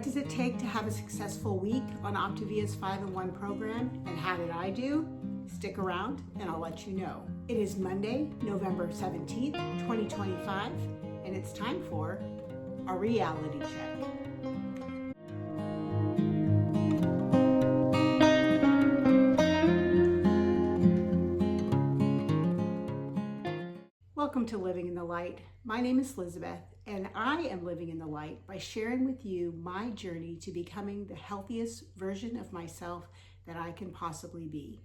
What does it take to have a successful week on Optavia's 5-in-1 program, and how did I do? Stick around and I'll let you know. It is Monday, November 17th, 2025, and it's time for a reality check. Welcome to Living in the Light. My name is Lizabeth, and I am living in the light by sharing with you my journey to becoming the healthiest version of myself that I can possibly be.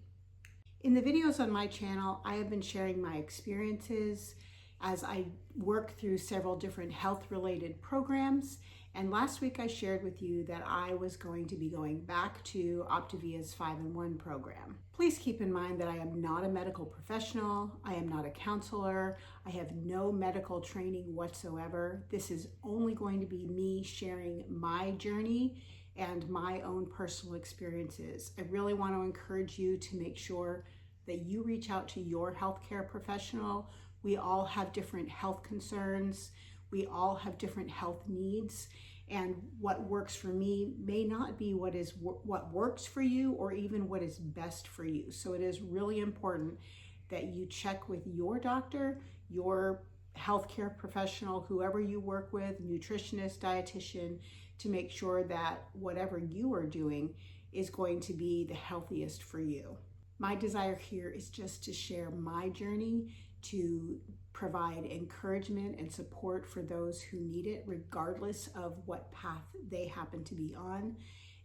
In the videos on my channel, I have been sharing my experiences as I work through several different health-related programs. And last week I shared with you that I was going to be going back to Optavia's 5-in-1 program. Please keep in mind that I am not a medical professional. I am not a counselor. I have no medical training whatsoever. This is only going to be me sharing my journey and my own personal experiences. I really want to encourage you to make sure that you reach out to your healthcare professional. We all have different health concerns. We all have different health needs, and what works for me may not be what works for you or even what is best for you. So it is really important that you check with your doctor, your healthcare professional, whoever you work with, nutritionist, dietitian, to make sure that whatever you are doing is going to be the healthiest for you. My desire here is just to share my journey, to provide encouragement and support for those who need it, regardless of what path they happen to be on.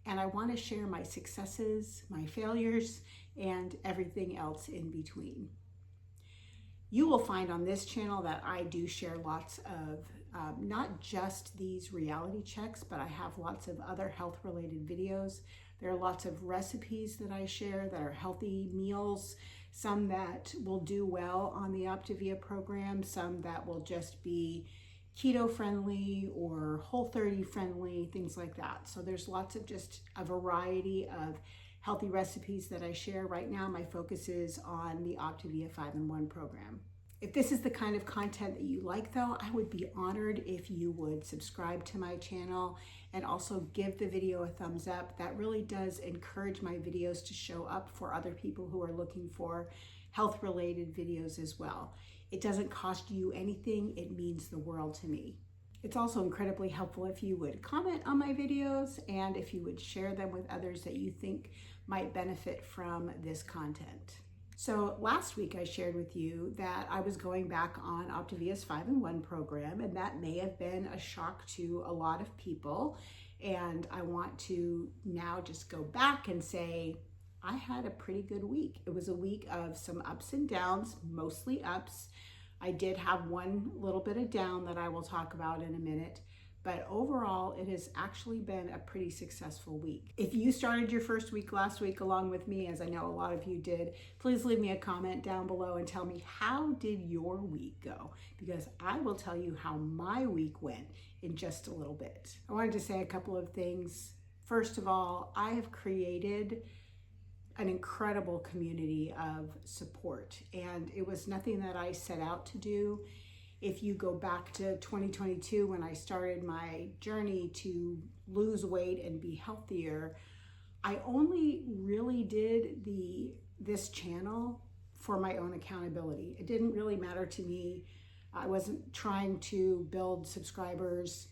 And I want to share my successes, my failures, and everything else in between. You will find on this channel that I do share lots of, not just these reality checks, but I have lots of other health-related videos. There are lots of recipes that I share that are healthy meals, some that will do well on the Optavia program, some that will just be keto friendly or Whole30 friendly, things like that. So there's lots of just a variety of healthy recipes that I share. Right now, my focus is on the Optavia 5-in-1 program. If this is the kind of content that you like, though, I would be honored if you would subscribe to my channel and also give the video a thumbs up. That really does encourage my videos to show up for other people who are looking for health-related videos as well. It doesn't cost you anything. It means the world to me. It's also incredibly helpful if you would comment on my videos and if you would share them with others that you think might benefit from this content. So last week I shared with you that I was going back on Optavia's 5-in-1 program, and that may have been a shock to a lot of people. And I want to now just go back and say, I had a pretty good week. It was a week of some ups and downs, mostly ups. I did have one little bit of down that I will talk about in a minute. But overall, it has actually been a pretty successful week. If you started your first week last week along with me, as I know a lot of you did, please leave me a comment down below and tell me, how did your week go? Because I will tell you how my week went in just a little bit. I wanted to say a couple of things. First of all, I have created an incredible community of support, and it was nothing that I set out to do. If you go back to 2022, when I started my journey to lose weight and be healthier, I only really did this channel for my own accountability. It didn't really matter to me. I wasn't trying to build subscribers.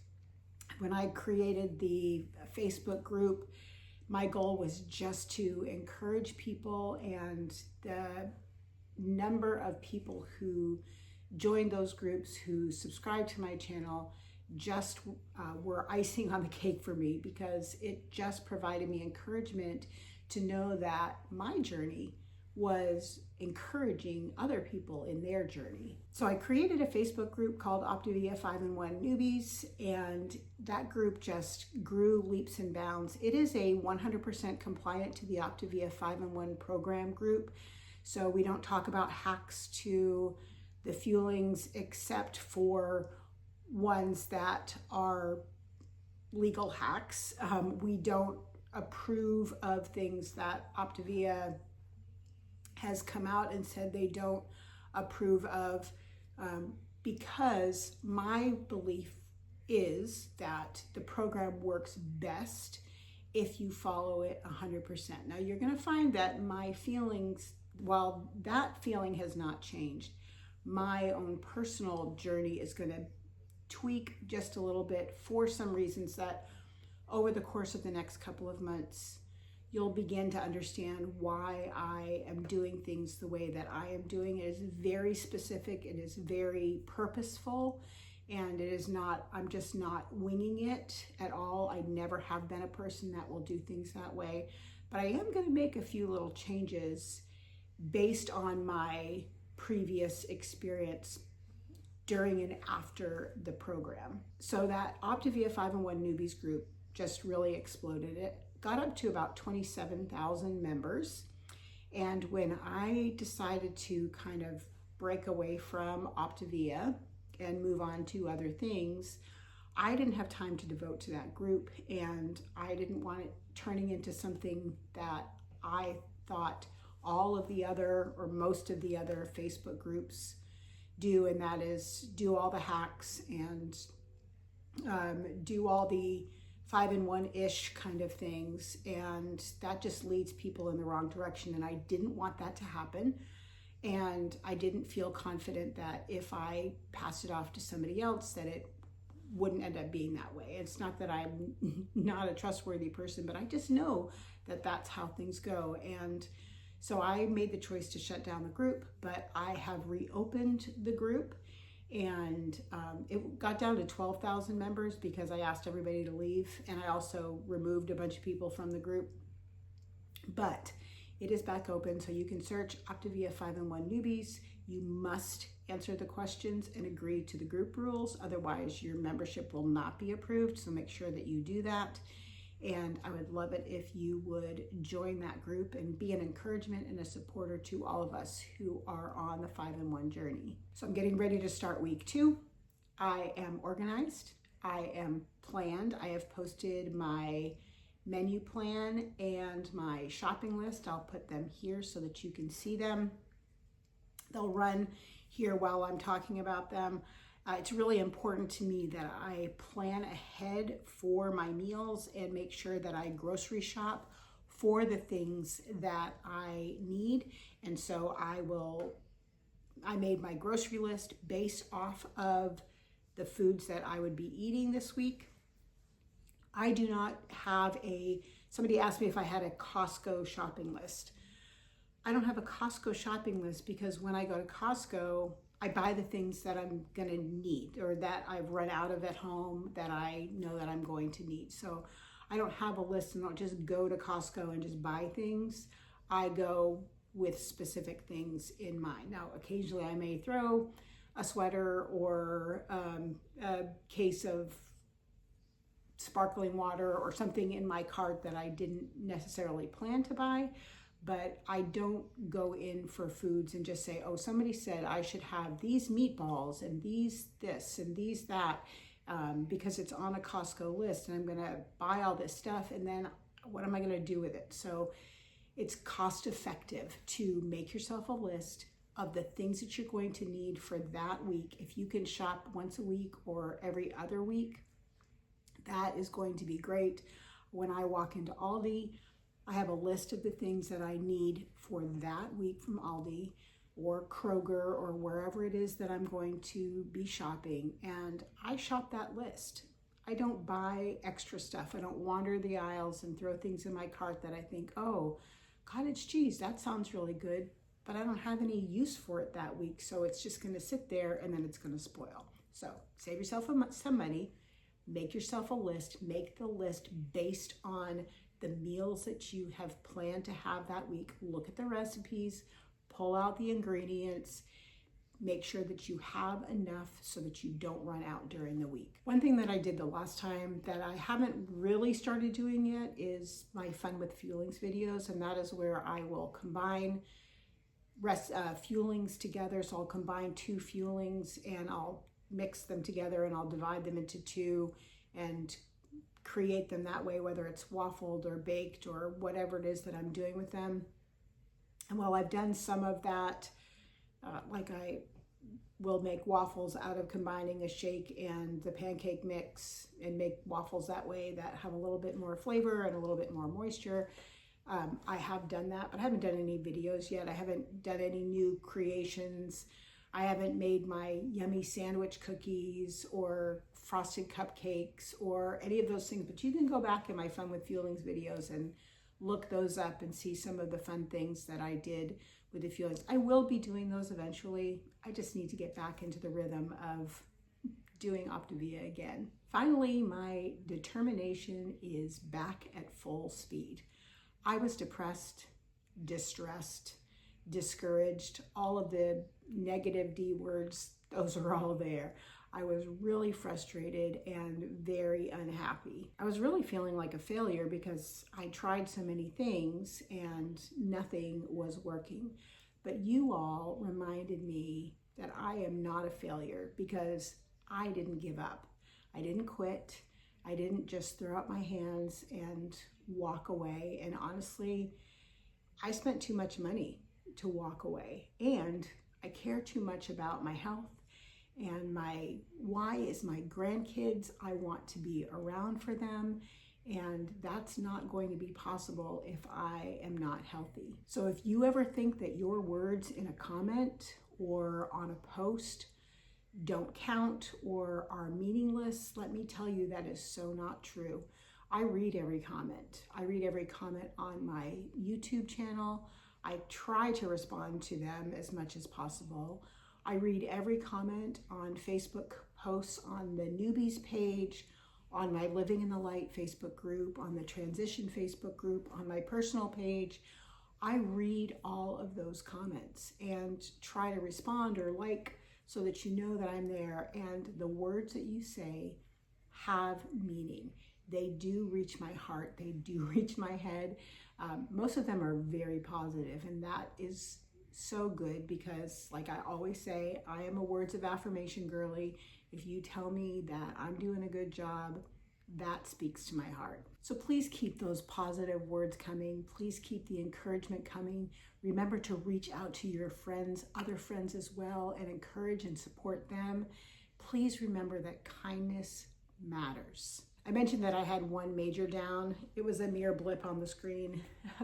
When I created the Facebook group, my goal was just to encourage people, and the number of people who joined those groups, who subscribed to my channel, just were icing on the cake for me, because it just provided me encouragement to know that my journey was encouraging other people in their journey. So I created a Facebook group called Optavia 5-in-1 Newbies, and that group just grew leaps and bounds. It is a 100% compliant to the Optavia 5-in-1 program group. So we don't talk about hacks to the fuelings except for ones that are legal hacks. We don't approve of things that Optavia has come out and said they don't approve of, because my belief is that the program works best if you follow it 100%. Now you're going to find that my feelings, while that feeling has not changed, my own personal journey is going to tweak just a little bit for some reasons that over the course of the next couple of months, you'll begin to understand why I am doing things the way that I am doing. It is very specific, it is very purposeful, and it is not, I'm just not winging it at all. I never have been a person that will do things that way, but I am going to make a few little changes based on my previous experience during and after the program. So that Optavia 5-in-1 Newbies group just really exploded. It got up to about 27,000 members. And when I decided to kind of break away from Optavia and move on to other things, I didn't have time to devote to that group, and I didn't want it turning into something that I thought all of the other or most of the other Facebook groups do, and that is do all the hacks and do all the 5-in-1-ish kind of things, and that just leads people in the wrong direction, and I didn't want that to happen. And I didn't feel confident that if I passed it off to somebody else that it wouldn't end up being that way. It's not that I'm not a trustworthy person, but I just know that that's how things go. And so I made the choice to shut down the group, but I have reopened the group, and it got down to 12,000 members because I asked everybody to leave, and I also removed a bunch of people from the group. But it is back open, so you can search Optavia 5-in-1 Newbies. You must answer the questions and agree to the group rules, otherwise your membership will not be approved, so make sure that you do that. And I would love it if you would join that group and be an encouragement and a supporter to all of us who are on the 5-in-1 journey. So I'm getting ready to start week 2. I am organized, I am planned, I have posted my menu plan and my shopping list. I'll put them here so that you can see them. They'll run here while I'm talking about them. It's really important to me that I plan ahead for my meals and make sure that I grocery shop for the things that I need. And so I made my grocery list based off of the foods that I would be eating this week. I do not have somebody asked me if I had a Costco shopping list. I don't have a Costco shopping list because when I go to Costco, I buy the things that I'm gonna need or that I've run out of at home that I know that I'm going to need. So I don't have a list and don't just go to Costco and just buy things. I go with specific things in mind. Now, occasionally I may throw a sweater or a case of sparkling water or something in my cart that I didn't necessarily plan to buy, but I don't go in for foods and just say, oh, somebody said I should have these meatballs and these this and these that, because it's on a Costco list and I'm gonna buy all this stuff and then what am I gonna do with it? So it's cost effective to make yourself a list of the things that you're going to need for that week. If you can shop once a week or every other week, that is going to be great. When I walk into Aldi, I have a list of the things that I need for that week from Aldi or Kroger or wherever it is that I'm going to be shopping, and I shop that list. I don't buy extra stuff. I don't wander the aisles and throw things in my cart that I think, oh, cottage cheese, that sounds really good, but I don't have any use for it that week, so it's just gonna sit there and then it's gonna spoil. So save yourself some money, make yourself a list, make the list based on the meals that you have planned to have that week. Look at the recipes, pull out the ingredients, make sure that you have enough so that you don't run out during the week. One thing that I did the last time that I haven't really started doing yet is my Fun with Fuelings videos, and that is where I will combine fuelings together. So I'll combine 2 fuelings and I'll mix them together and I'll divide them into 2 and create them that way, whether it's waffled or baked or whatever it is that I'm doing with them. And while I've done some of that, like I will make waffles out of combining a shake and the pancake mix and make waffles that way that have a little bit more flavor and a little bit more moisture. I have done that, but I haven't done any videos yet. I haven't done any new creations. I haven't made my yummy sandwich cookies or frosted cupcakes or any of those things, but you can go back in my Fun with Feelings videos and look those up and see some of the fun things that I did with the feelings. I will be doing those eventually. I just need to get back into the rhythm of doing Optavia again. Finally, my determination is back at full speed. I was depressed, distressed, discouraged, all of the negative D words, those are all there. I was really frustrated and very unhappy. I was really feeling like a failure because I tried so many things and nothing was working. But you all reminded me that I am not a failure because I didn't give up. I didn't quit. I didn't just throw up my hands and walk away. And honestly, I spent too much money to walk away. And I care too much about my health and my why is my grandkids. I want to be around for them. And that's not going to be possible if I am not healthy. So if you ever think that your words in a comment or on a post don't count or are meaningless, let me tell you that is so not true. I read every comment. I read every comment on my YouTube channel. I try to respond to them as much as possible. I read every comment on Facebook posts on the newbies page, on my Living in the Light Facebook group, on the Transition Facebook group, on my personal page. I read all of those comments and try to respond or like so that you know that I'm there. And the words that you say have meaning. They do reach my heart. They do reach my head. Most of them are very positive, and that is so good because, like I always say, I am a words of affirmation girly. If you tell me that I'm doing a good job, that speaks to my heart. So please keep those positive words coming. Please keep the encouragement coming. Remember to reach out to your friends, other friends as well, and encourage and support them. Please remember that kindness matters. I mentioned that I had one major down. It was a mere blip on the screen,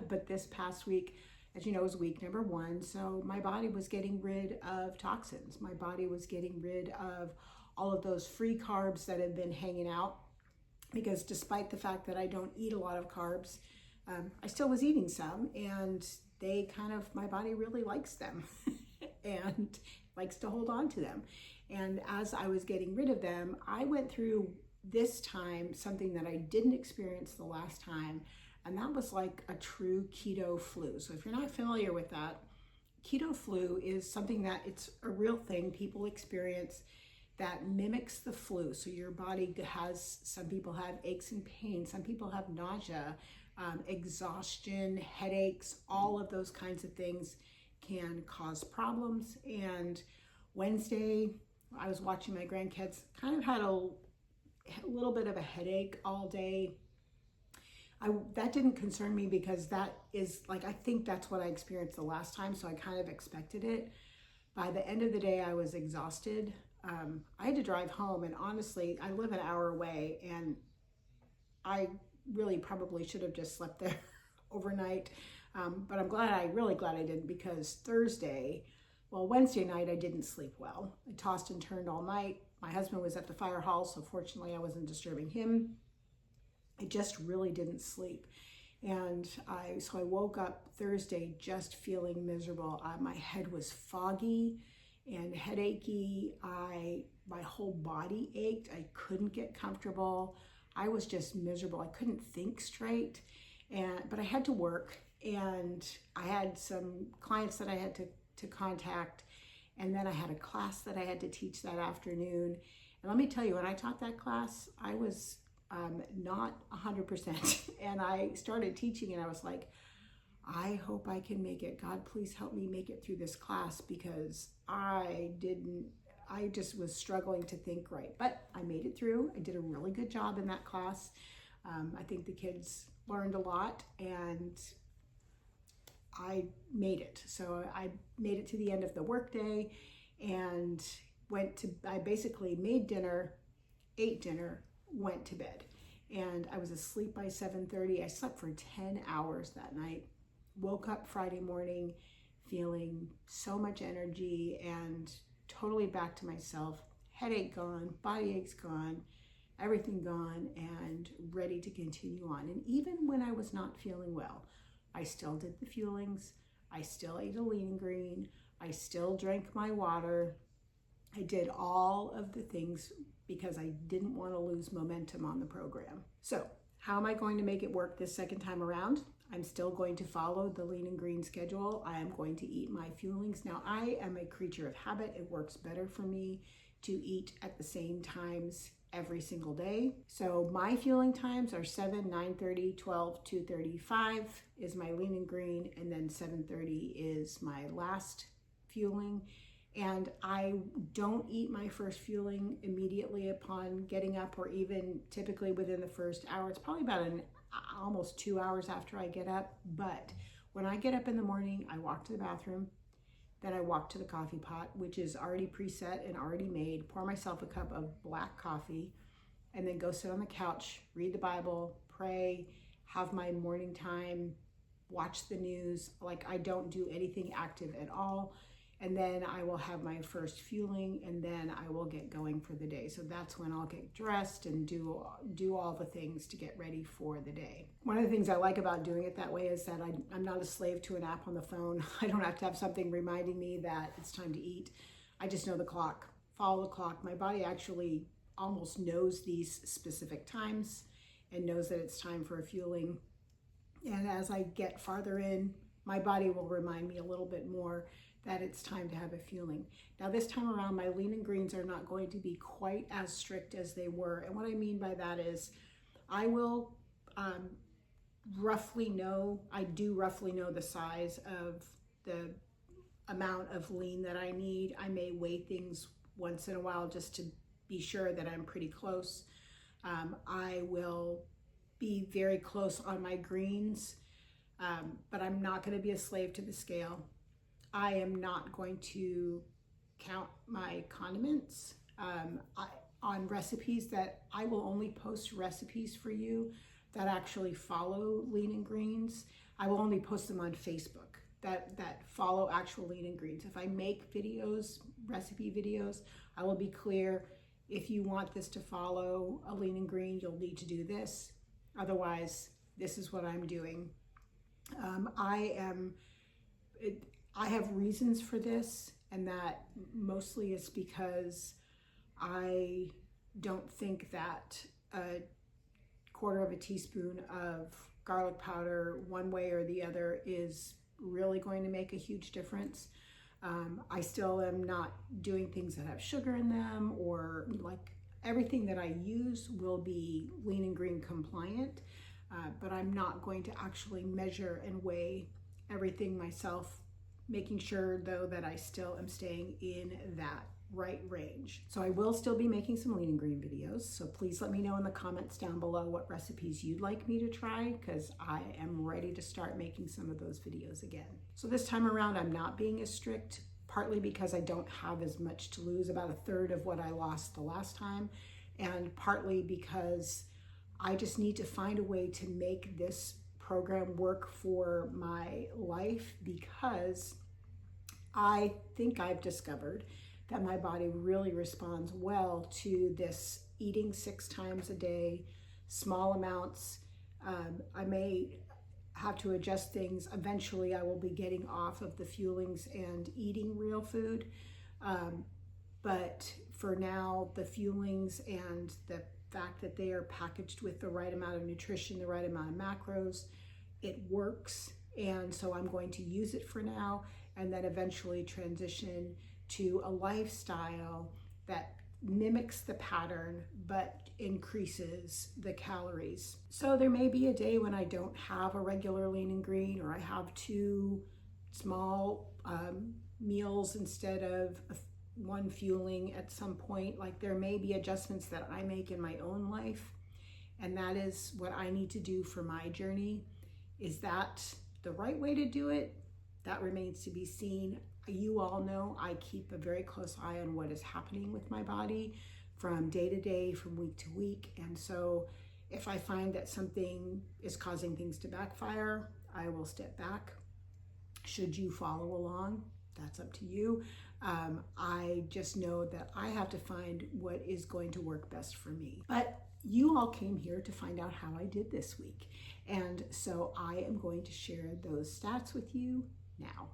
but this past week, as you know, was week number 1. So my body was getting rid of toxins. My body was getting rid of all of those free carbs that have been hanging out, because despite the fact that I don't eat a lot of carbs, I still was eating some, and my body really likes them and likes to hold on to them. And as I was getting rid of them, I went through this time something that I didn't experience the last time, and that was like a true keto flu. So if you're not familiar with that, keto flu is something that it's a real thing people experience that mimics the flu. So your body has, some people have aches and pains, some people have nausea, exhaustion, headaches, all of those kinds of things can cause problems. And Wednesday, I was watching my grandkids, kind of had a little bit of a headache all day. That didn't concern me because that is like, I think that's what I experienced the last time, so I kind of expected it. By the end of the day, I was exhausted. I had to drive home, and honestly, I live an hour away, and I really probably should have just slept there overnight. But I'm really glad I didn't, because Wednesday night, I didn't sleep well. I tossed and turned all night. My husband was at the fire hall, so fortunately I wasn't disturbing him. I just really didn't sleep. And so I woke up Thursday just feeling miserable. My head was foggy and headachy. My whole body ached. I couldn't get comfortable. I was just miserable. I couldn't think straight. But I had to work, and I had some clients that I had to contact. And then I had a class that I had to teach that afternoon. And let me tell you, when I taught that class, I was not 100%. And I started teaching, and I was like, I hope I can make it. God, please help me make it through this class, because I just was struggling to think right. But I made it through. I did a really good job in that class. I think the kids learned a lot, and I made it. So I made it to the end of the workday, and I basically made dinner, ate dinner, went to bed. And I was asleep by 7:30. I slept for 10 hours that night. Woke up Friday morning feeling so much energy and totally back to myself. Headache gone, body aches gone, everything gone, and ready to continue on. And even when I was not feeling well, I still did the fuelings. I still ate a lean and green. I still drank my water. I did all of the things because I didn't want to lose momentum on the program. So how am I going to make it work this second time around? I'm still going to follow the lean and green schedule. I am going to eat my fuelings. Now, I am a creature of habit. It works better for me to eat at the same times every single day. So my fueling times are 7, 9:30, 12, 2:30, 5 is my lean and green, and then 7:30 is my last fueling. And I don't eat my first fueling immediately upon getting up, or even typically within the first hour. It's probably about almost 2 hours after I get up. But when I get up in the morning, I walk to the bathroom, then I walk to the coffee pot, which is already preset and already made, pour myself a cup of black coffee, and then go sit on the couch, read the Bible, pray, have my morning time, watch the news. Like, I don't do anything active at all. And then I will have my first fueling, and then I will get going for the day. So that's when I'll get dressed and do all the things to get ready for the day. One of the things I like about doing it that way is that I'm not a slave to an app on the phone. I don't have to have something reminding me that it's time to eat. I just know the clock, follow the clock. My body actually almost knows these specific times and knows that it's time for a fueling. And as I get farther in, my body will remind me a little bit more that it's time to have a fueling. Now, this time around, my lean and greens are not going to be quite as strict as they were. And what I mean by that is I will roughly know the size of the amount of lean that I need. I may weigh things once in a while just to be sure that I'm pretty close. I will be very close on my greens, but I'm not going to be a slave to the scale. I am not going to count my condiments on recipes. That I will only post recipes for you that actually follow lean and greens. I will only post them on Facebook that follow actual lean and greens. If I make videos, recipe videos, I will be clear. If you want this to follow a lean and green, you'll need to do this. Otherwise, this is what I'm doing. I have reasons for this, and that mostly is because I don't think that a quarter of a teaspoon of garlic powder one way or the other is really going to make a huge difference. I still am not doing things that have sugar in them, or like everything that I use will be lean and green compliant, but I'm not going to actually measure and weigh everything myself, making sure though that I still am staying in that right range. So I will still be making some lean and green videos. So please let me know in the comments down below what recipes you'd like me to try, because I am ready to start making some of those videos again. So this time around, I'm not being as strict, partly because I don't have as much to lose, about a third of what I lost the last time, and partly because I just need to find a way to make this program work for my life, because I think I've discovered that my body really responds well to this eating 6 times a day, small amounts. I may have to adjust things. Eventually, I will be getting off of the fuelings and eating real food. But for now, the fuelings and the fact that they are packaged with the right amount of nutrition, the right amount of macros, it works. And so I'm going to use it for now, and then eventually transition to a lifestyle that mimics the pattern but increases the calories. So there may be a day when I don't have a regular lean and green, or I have 2 small meals instead of one fueling at some point. Like, there may be adjustments that I make in my own life, and that is what I need to do for my journey. Is that the right way to do it? That remains to be seen. You all know I keep a very close eye on what is happening with my body from day to day, from week to week. And so if I find that something is causing things to backfire, I will step back. Should you follow along, that's up to you. I just know that I have to find what is going to work best for me. But you all came here to find out how I did this week. And so I am going to share those stats with you now.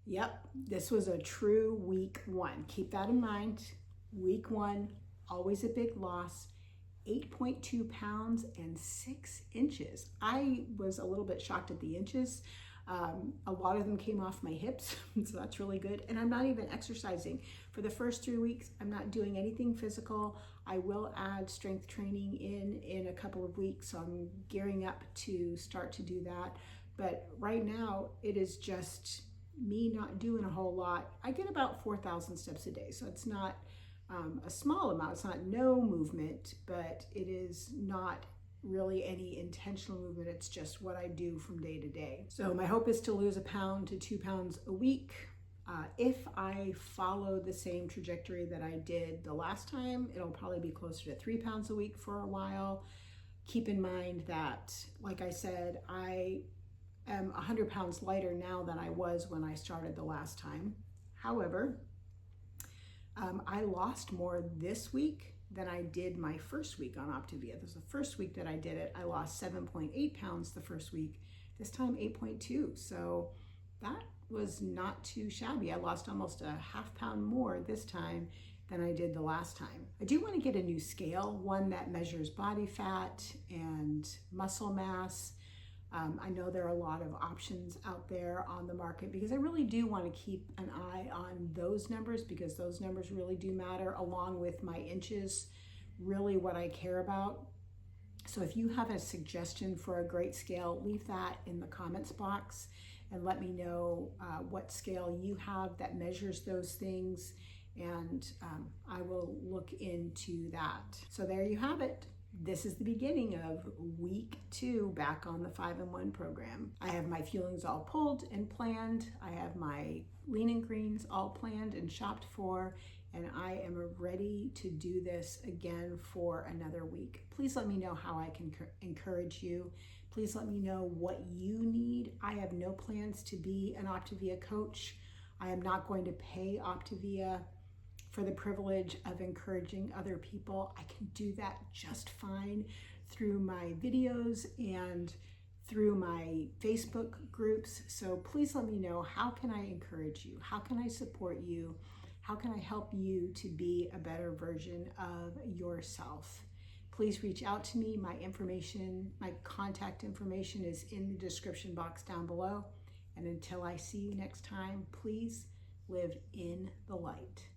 Yep, this was a true week one. Keep that in mind. Week one, always a big loss. 8.2 pounds and 6 inches. I was a little bit shocked at the inches. A lot of them came off my hips, so that's really good. And I'm not even exercising. For the first 3 weeks, I'm not doing anything physical. I will add strength training in a couple of weeks, so I'm gearing up to start to do that. But right now, it is just me not doing a whole lot. I get about 4,000 steps a day, so it's not a small amount. It's not no movement, but it is not really any intentional movement. It's just what I do from day to day. So my hope is to lose 1 pound to 2 pounds a week. If I follow the same trajectory that I did the last time, it'll probably be closer to 3 pounds a week for a while. Keep in mind that, like I said, I am 100 pounds lighter now than I was when I started the last time. However, I lost more this week than I did my first week on Optavia. This was the first week that I did it. I lost 7.8 pounds the first week. This time 8.2. So that was not too shabby. I lost almost a half pound more this time than I did the last time. I do want to get a new scale, one that measures body fat and muscle mass. I know there are a lot of options out there on the market because I really do want to keep an eye on those numbers because those numbers really do matter, along with my inches, really what I care about. So if you have a suggestion for a great scale, leave that in the comments box and let me know what scale you have that measures those things, and I will look into that. So there you have it. This is the beginning of week 2 back on the 5-in-1 program. I have my fuelings all pulled and planned. I have my lean and greens all planned and shopped for, and I am ready to do this again for another week. Please let me know how I can encourage you. Please let me know what you need. I have no plans to be an Optavia coach. I am not going to pay Optavia for the privilege of encouraging other people. I can do that just fine through my videos and through my Facebook groups. So please let me know, how can I encourage you? How can I support you? How can I help you to be a better version of yourself? Please reach out to me. My information, my contact information is in the description box down below. And until I see you next time, please live in the light.